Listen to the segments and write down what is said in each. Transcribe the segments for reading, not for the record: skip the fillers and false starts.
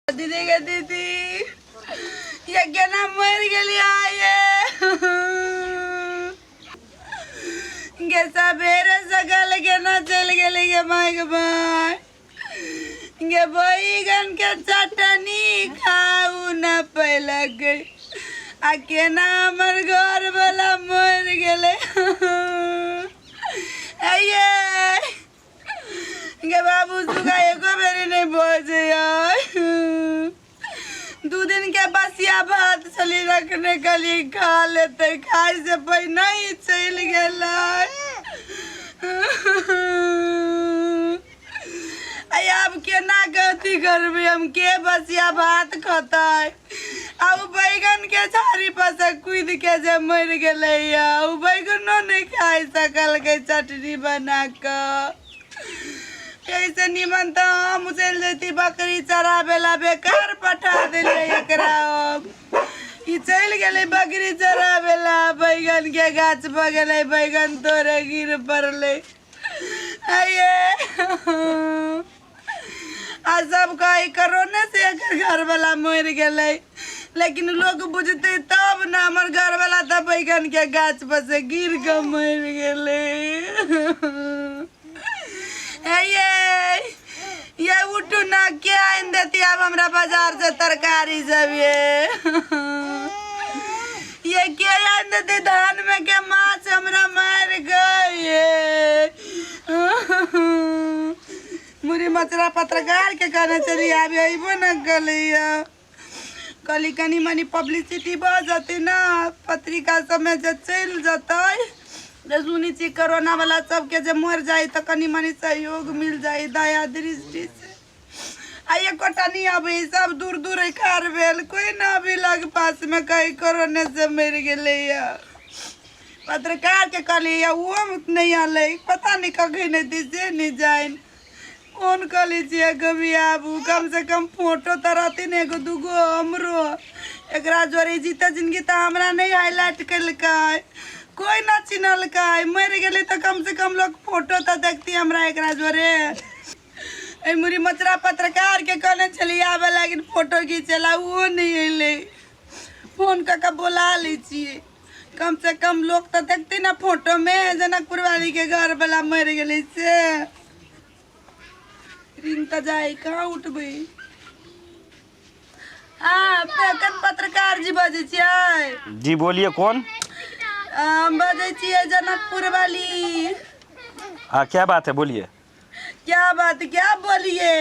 दीदी के दीदी ये क्या ना मर गई आये कैसा बेरे सकल के ना चल गई के माइक बाय के बैगन के चटनी खाऊ ना पहला गई आके ना हमर घर वाला मर गए आये के बाबू सुगा एको बेरी नहीं पहुंचे यार 2 दिन के बसिया भात चली रखने के लिए खा लेते खाए से पहले नहीं चल गया अब के ना गति घर में हम के बसिया भात खाता है अब बैगन के झाड़ी पर से कूद के जे मर गए बैगनो नहीं खाए सकल के चटनी बना कर कैसे निमन तो हम चल जती बकरी चराबे ला बेकार पठा दिले एकरा ई चल गेले बकरी चराबे ला बैगन के गाछ भ गेले बैगन तोरे गिर पड़ले आये आ सब कई कोरोना से घर वाला मर गेले लेकिन लोग बुझते तब ना हमर घर वाला तो बैगन के गाछ पर से गिर के मर गेले ये उठू ना क्या आइन देती अब हमरा बाजार से तरकारी सब ये क्या आइन देती धान में के माछ हमरा मार गए मुरी मचरा पत्रकार के कहने चली अभी अबो न गलिया कली कनी मनी पब्लिसिटी बढ़ जाती ना पत्रिका सब में जे चल जाता सुनी छी कोरोना वाला सबके जे मर जाए तो कनी मनी सहयोग मिल जाए दया दृष्टि से आइए कोटा नहीं अभी सब दूर दूर कार भेल कोई ना अभी लग पास में कहीं कोरोना से मर गए पत्रकार के कहली वो नहीं आले पता नहीं कहीं नहीं दिसे नहीं जाए कौन कहली छे कभी आबू कम से कम फोटो तो रहती ने एगो दूगो हमरो एकरा जोरे जीता जिंदगी तो हमरा नहीं हाईलाइट कलका कोई ना चिन्हल का मर गए तो कम से कम लोग फोटो तो देखती हमरा एकरा जोरे मुरी मचरा पत्रकार के कहने चली आवे लेकिन फोटो खींचेला वो नहीं अले फोन का बोला लीजिए कम से कम लोग तो देखती ना फोटो में जनकपुर वाली के घर वाला मर गए से रिंग तो जाए कहाँ उठबे हाँ पत्रकार जी बजे जी बोलिए कौन बजे जनकपुर वाली हाँ क्या बात है बोलिए क्या बात क्या बोलिए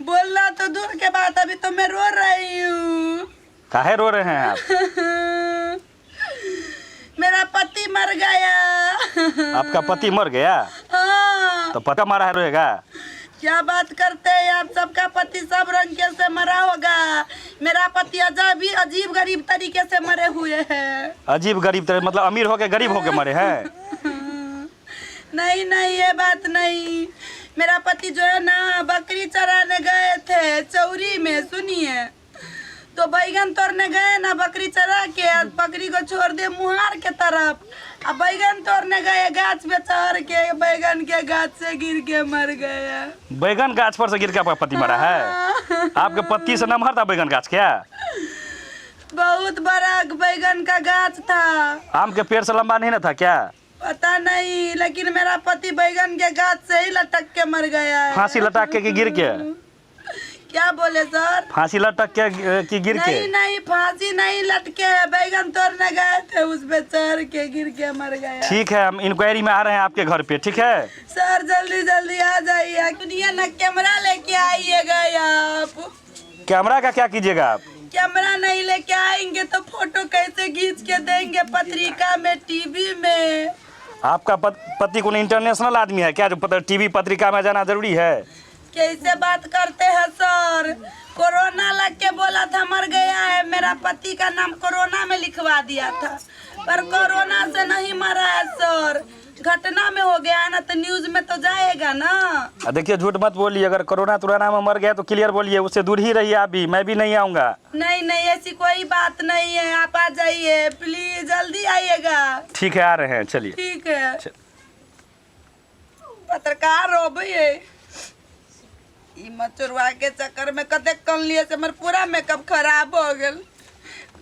बोलना तो दूर के बात अभी तो मैं रो रही हूँ काहे रो रहे हैं आप मेरा पति मर गया आपका पति मर गया हाँ तो पता मारा है रोएगा क्या बात करते हैं आप सबका पति सब रंग के से मरा होगा मेरा पति अजीब गरीब तरीके से मरे हुए हैं अजीब गरीब तरह मतलब अमीर होके गरीब होके मरे हैं नहीं नहीं ये बात नहीं मेरा पति जो है ना बकरी चराने गए थे चौरी में सुनिए तो बैगन तोड़ने गए ना बकरी चरा के बकरी को छोड़ दे मुहार के तरफ अब बैगन तोड़ने गए गाछ पे चढ़ के बैगन के गाछ से गिर के मर गया बैगन गाछ पर से गिर के आपका पति मरा है आपके पति से नमहर था बैगन गाछ क्या बहुत बड़ा बैगन का गाछ था आम के पेड़ से लंबा नहीं ना था क्या पता नहीं लेकिन मेरा पति बैगन के गाछ से ही लटक के मर गया है फांसी लटक के कि गिर के क्या बोले सर फांसी लटक के कि गिर के नहीं फांसी नहीं लटके बैगन तोड़ने गए थे उस पे चढ़ के गिर के मर गया ठीक है हम इंक्वायरी में आ रहे हैं आपके घर पे ठीक है सर जल्दी जल्दी आ जाइए दुनिया ना कैमरा लेके आइएगा आप कैमरा का क्या कीजिएगा आप कैमरा नहीं लेके आएंगे तो फोटो कैसे खींच के देंगे पत्रिका में टीवी में आपका पति कोई इंटरनेशनल आदमी है क्या जो टीवी पत्रिका में जाना जरूरी है कैसे बात करते हैं सर कोरोना लग के बोला था मर गया है मेरा पति का नाम कोरोना में लिखवा दिया था पर कोरोना से नहीं मरा है सर घटना में हो गया है ना तो न्यूज में तो जाएगा ना देखिए झूठ मत बोलिए अगर कोरोना में मर गया तो क्लियर बोलिए उससे दूर ही रहिए आप भी मैं भी नहीं आऊँगा नहीं नहीं ऐसी कोई बात नहीं है आप आ जाइए प्लीज जल्दी आइएगा ठीक है आ रहे हैं चलिए ठीक है पत्रकार रो भैया ई मचुरवा के चक्कर में कते कल लिए से हमर पूरा मेकअप खराब हो गेल।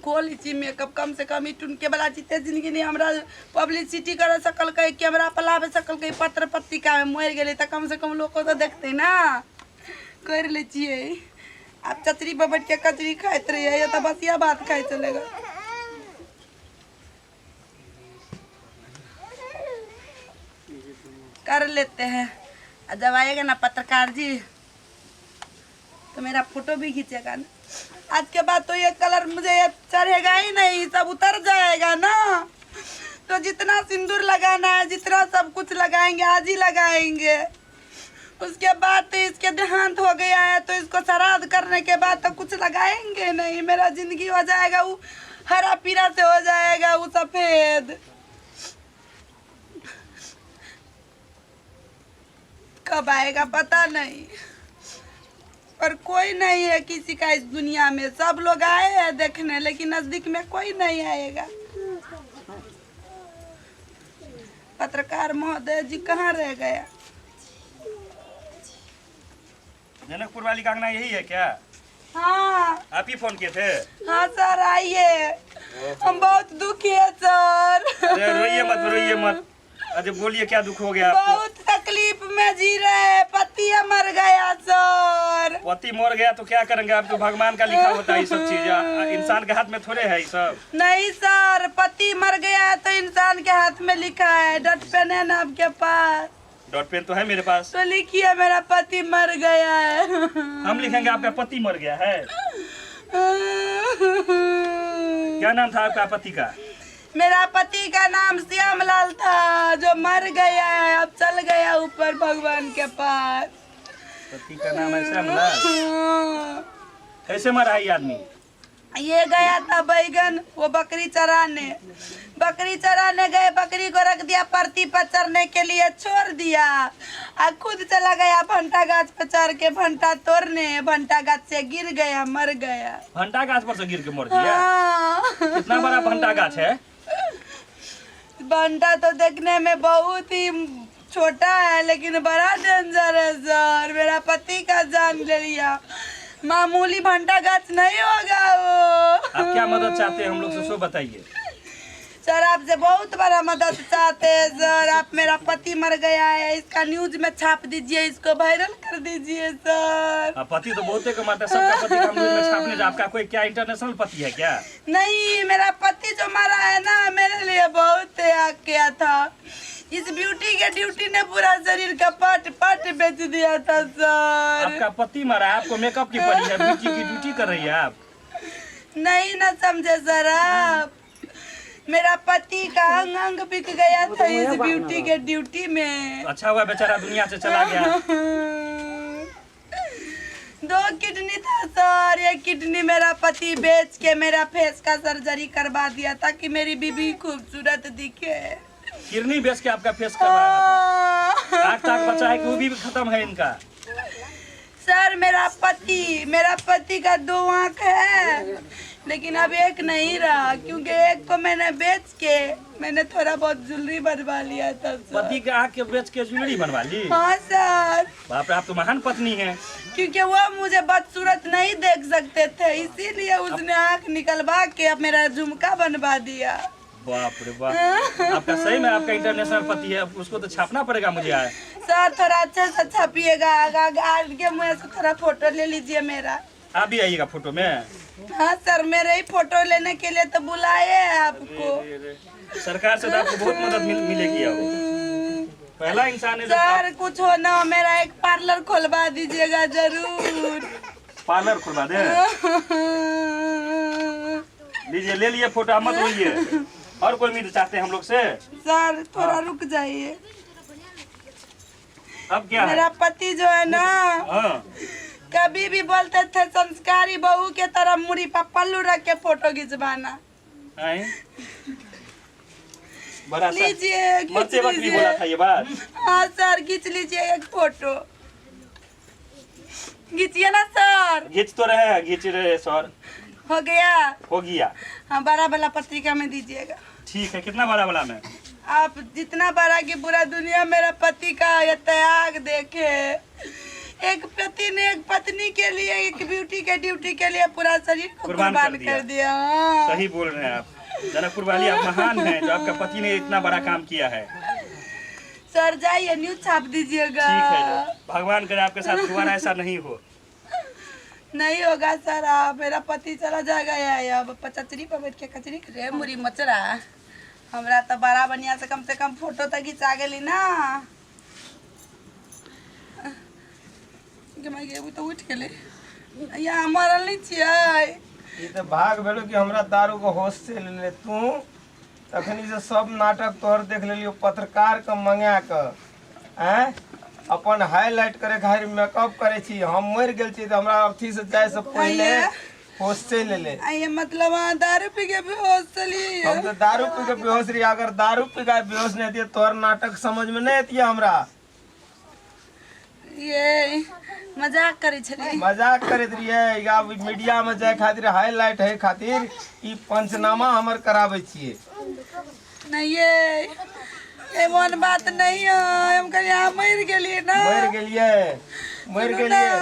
खोल छी मेकअप कम से कम ई टुनके वाला जीते जिंदगी नहीं हमरा पब्लिसिटी कर सकल के कैमरा पलावे सकल के पत्र पत्रिका में मर गेले त कम से कम लोग तो देखते ना कर ले छिए। आप चचरी पर बैठ के कचरी खाइत रहिए या तो बसिया भात खाए चलेगा। कर लेते हैं जब आएगा ना पत्रकार जी तो मेरा फोटो भी खींचेगा ना। आज के बाद तो ये कलर मुझे ये चढ़ेगा ही नहीं, सब उतर जाएगा ना। तो जितना सिंदूर लगाना है जितना सब कुछ लगाएंगे आज ही लगाएंगे। उसके बाद तो इसके देहांत हो गया है तो इसको श्राद्ध करने के बाद तो कुछ लगाएंगे नहीं। मेरा जिंदगी हो जाएगा वो हरा पीरा से हो जाएगा वो सफेद। कब आएगा पता नहीं, पर कोई नहीं है किसी का इस दुनिया में। सब लोग आए हैं देखने लेकिन नजदीक में कोई नहीं आएगा। पत्रकार महोदय जी कहाँ रह गया? जनकपुर वाली कांगना यही है क्या? हाँ आप ही फोन किए थे? हाँ सर आइए, हम बहुत दुखी है सर। अरे रोइए मत रोइए मत। अरे बोलिए क्या दुख हो गया आपको? बहुत तकलीफ में जी रहे हैं, पति मर गया सर। पति मर गया तो क्या करेंगे? आप तो भगवान का लिखा होता है ये सब चीज, इंसान के हाथ में थोड़े है ये सब। नहीं सर, पति मर गया है तो इंसान के हाथ में लिखा है। डॉट पेन है ना आपके पास? डॉट पेन तो है मेरे पास। तो लिखिए मेरा पति मर गया है। हम लिखेंगे आपका पति मर गया है। क्या नाम था आपका पति का? मेरा पति का नाम श्यामलाल था जो मर गया है, अब चल गया ऊपर भगवान के पास। पति का नाम है श्यामलाल। कैसे मरा ये आदमी? ये गया था बैगन वो बकरी चराने गए, बकरी को रख दिया परती पर चरने के लिए छोड़ दिया और खुद चला गया भंटा गाछ पर चढ़ के भंटा तोड़ने। भंटा गाछ से गिर गया, मर गया। भंटा गाछ पर से गिर के मर गया? हाँ। कितना बड़ा भंटा गाछ है? भंटा तो देखने में बहुत ही छोटा है लेकिन बड़ा डेंजर है सर। मेरा पति का जान ले लिया। मामूली भंटा गाछ नहीं होगा वो। आप क्या मदद चाहते हैं हम लोग से, सो बताइए। सर आपसे बहुत बड़ा मदद चाहते हैं सर। आप मेरा पति मर गया है, इसका न्यूज में छाप दीजिए, इसको वायरल कर दीजिए सर। पति तो बहुते कमाते हैं, सबका पति हम न्यूज में छापने जा। आपका कोई क्या इंटरनेशनल पति है क्या? नहीं, मेरा पति जो मरा है ना मेरे लिए बहुत त्याग किया था। इस ब्यूटी के ड्यूटी ने पूरा शरीर का पट पट बेच दिया था सर। आपका पति मरा है, आपको मेकअप की पड़ी है, ब्यूटी की ड्यूटी कर रही है आप? नहीं ना समझे सर आप। मेरा पति का अंग अंग बिक गया था इस ब्यूटी के ड्यूटी में। अच्छा हुआ बेचारा दुनिया से चला गया। 2 किडनी था सर, एक किडनी मेरा पति बेच के मेरा फेस का सर्जरी करवा दिया ताकि मेरी बीबी खूबसूरत दिखे। किडनी बेच के आपका फेस करवाया था? आँख ताक बचा है कि वो भी खत्म है इनका? सर मेरा पति का 2 आँख है लेकिन अब एक नहीं रहा क्योंकि एक को मैंने बेच के मैंने थोड़ा बहुत ज्वेलरी बनवा लिया था सर। पति के आँख के बेच के ज्वेलरी बनवा ली? हाँ सर। बाप रे, आप तो महान पत्नी हैं। क्योंकि वो मुझे बदसूरत नहीं देख सकते थे इसीलिए उसने आँख निकलवा के अब मेरा झुमका बनवा दिया। बाप रे बाप, आपका सही में आपका इंटरनेशनल पति है, उसको तो छापना पड़ेगा मुझे आज। सर थोड़ा अच्छे से छापिएगा, आगे मुझे से थोड़ा फोटो ले लीजिए मेरा। आप भी आइएगा फोटो में? हाँ सर, मेरे ही फोटो लेने के लिए तो बुलाए हैं आपको। सरकार से तो आपको बहुत मदद मिलेगी। अब पहला इंसान है सर कुछ हो ना हो मेरा एक पार्लर खोलवा दीजिएगा जरूर। पार्लर खुलवा दे? लीजिए, ले लिए फोटो, मत रोइए। और कोई उम्मीद चाहते हैं हम लोग से? सर थोड़ा रुक जाइए। अब क्या मेरा है? पति जो है ना हाँ। कभी भी बोलते थे संस्कारी बहू के तरह मुड़ी पर पल्लू रख के फोटो खिंचवाना। बड़ा लीजिए, मत वक्त भी बोला था ये बात। हाँ सर खींच लीजिए एक फोटो, खींचिए ना सर। खींच तो रहे हैं, खींच रहे सर। हो गया? हो गया। हाँ, बड़ा वाला पत्रिका में दीजिएगा। ठीक है, कितना बड़ा वाला में? आप जितना बड़ा कि पूरा दुनिया मेरा पति का ये त्याग देखे। एक पति ने एक पत्नी के लिए, एक ब्यूटी के ड्यूटी के लिए पूरा शरीर को कुर्बान कुर्बान कर कर दिया। दिया। हाँ। सही बोल रहे हैं आप। जनकपुर वाली आप महान हैं जो आपका पति ने इतना बड़ा काम किया है। सर जाइए न्यूज छाप दीजिएगा। ठीक है, भगवान करे आपके साथ दोबारा ऐसा नहीं हो। नहीं होगा सर, आप मेरा पति चला जाएगा या अब पचचरी पर बैठ के कचरी रे मुरी मचरा। हमरा तो बड़ा बढ़िया से कम फोटो तक खिंचा गेली ना। तो उठ गेले यहाँ मरल नहीं छियै। ये तो भाग भेलो कि हमरा दारू को होश से ले ले तू तखनी से सब नाटक तोहर देख लेलियो पत्रकार के मंगा के हैं अपन हाईलाइट करे खातिर मेकअप करे छी। हम मर गेल छी त हमरा अथी से जाय से पहले होश से ले ले। ये मतलब दारू पी के बेहोश चली। हम तो दारू पी के बेहोश रही, अगर दारू पी के बेहोश नहीं दिए तोहर नाटक समझ में नहीं आती हमरा। ये मजाक करे छली। मजाक करत रहिए या मीडिया में जाए खातिर हाईलाइट है खातिर ई पंचनामा हमर करावे छिए। नहीं ये मन बात नहीं है। हम कहीं यहाँ मर गेलिए ना। मर गेलिए मर गेलिए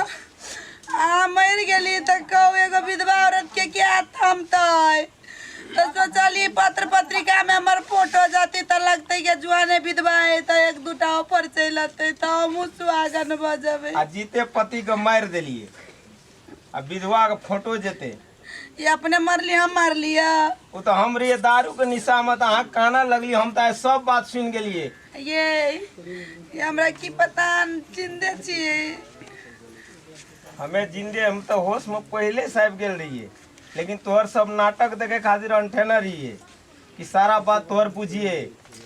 मर गेली तो कहू एगो विधवा औरत के क्या थमतै। तो सोचली पत्र पत्रिका में हमार फोटो जाती तो लगते कि जुआने विधवा है तो एक दूटा ऊपर चलते तो हम सुहागन बजबे। आ जीते पति के मार देलिए आ विधवा के फोटो जेते ये अपने मरली हम मार लिया। वो तो हम रहिए दारू के निशा में तो अहाँ काना लगली। हम तो सब बात सुन गेलिए। ये हमरा की पता जिंदे छिए। हमें जिंदे हम तो होश में पहले से आबि गेल रहिए, लेकिन तोहर सब नाटक देखे खातिर अंठेना रहिए कि सारा बात तोहर बुझिए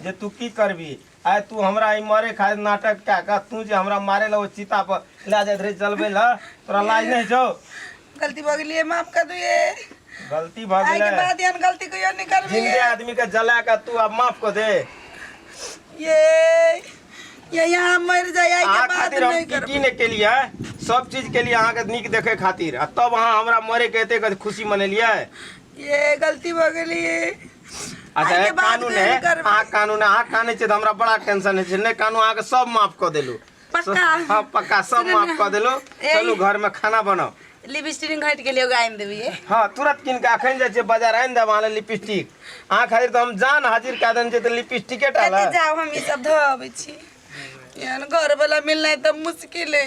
जे तू की करबी। आए तू हमरा ई मरे खातिर नाटक क्या का तू जे हमरा मारे ला वो चिता पर ले जात रहे चलबे ला तोरा लाज नहीं छो। गलती हो गई माफ कर दू। ये गलती भ आगे गेलै बाद यान गलती को नहीं करबी। जिंदे आदमी के जला के तू अब माफ कर दे। ये यहाँ मर जाए अहाँ के बाद खातिर हम नहीं की करबी। ने के लिए सब चीज के लिए अहाँ के नीक देखे खातिर आ तब अहाँ हमरा मरे कहते के खुशी मनेलिए। ये गलती हो गई। अच्छा आगे है बात कानून नहीं है करबी। अहाँ कानून है अहाँ काने छै त हमरा बड़ा टेंशन है नहीं कानून अहाँ के सब माफ कर देलु। पक्का? हाँ पक्का सब सुनू माफ ना। कर देलु। चलू घर में खाना बनाओ। लिपस्टिक हट के लिए आइन देबी। हाँ तुरंत किन के अखन जाय छै बाजार आइन देब अहाँ लिपस्टिक। अहाँ खातिर तो हम जान हाजिर कऽ देन छै त लिपस्टिके टाला। कहते जाओ हम ई सब धोबे छी। यार घर वाला मिलना तो मुश्किल है।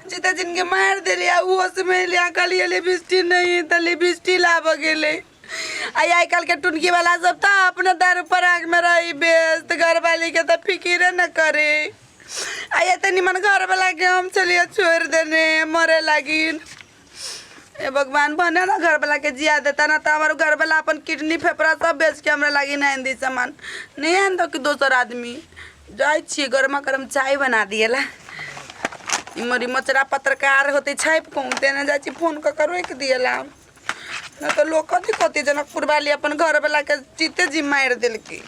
जिते जिनके मार देलिया वो समय लिया कहलिए लिपस्टिक नहीं तो लिपस्टिक लाब गेले। आई कल के टुनकी वाला सब तो अपने दारू पर आग में रही बेस्ट घर वाली के तो फिक्र न करे। आया तो निमन घर वाला के हम चलिए छोड़ देने मरे लगी। ए भगवान बने ना घर वाला के जिया देता ना तो हमारे घर वाला अपन किडनी फेफड़ा सब बेच के हमरा लगी ना दी सामान नहीं आन दो कि दोसर आदमी जाए छी गर्मा गर्म चाय बना दिएला। इमरी मचरा पत्रकार होते छाप कहते ना जाए फोन करो एक दिएला ना तो लोग कथी जनकपुर वाली अपन घर वाला के जीते जी मार दिल की।